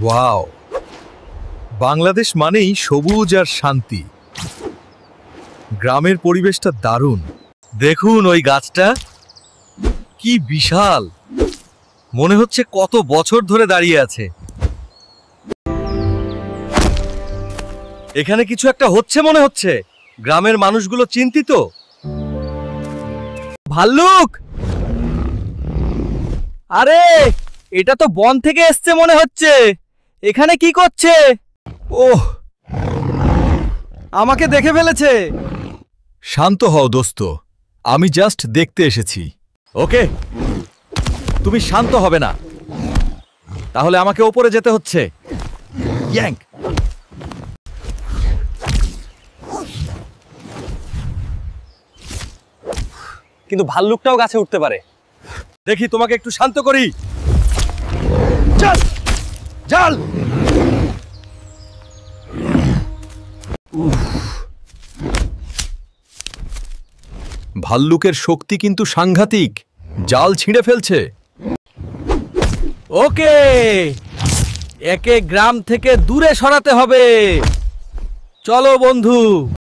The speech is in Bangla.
ওয়াও, বাংলাদেশ মানেই সবুজ আর শান্তি। গ্রামের পরিবেশটা দারুণ। দেখুন ওই গাছটা কি বিশাল, মনে হচ্ছে কত বছর ধরে দাঁড়িয়ে আছে। এখানে কিছু একটা হচ্ছে মনে হচ্ছে। গ্রামের মানুষগুলো চিন্তিত। ভাল্লুক! আরে, এটা তো বন থেকে এসছে মনে হচ্ছে। এখানে কি করছে? ওহ, আমাকে দেখে ফেলেছে। শান্ত হও দোস্ত, আমি জাস্ট দেখতে এসেছি। ওকে, তুমি শান্ত হবে না, তাহলে আমাকে ওপরে যেতে হচ্ছে। ইয়াঙ্ক! কিন্তু ভাল্লুকটাও গাছে উঠতে পারে। দেখি তোমাকে একটু শান্ত করি। চল, চল। ভাল্লুকের শক্তি কিন্তু সাংঘাতিক, জাল ছিঁড়ে ফেলছে। ওকে, একে গ্রাম থেকে দূরে সরাতে হবে। চলো বন্ধু।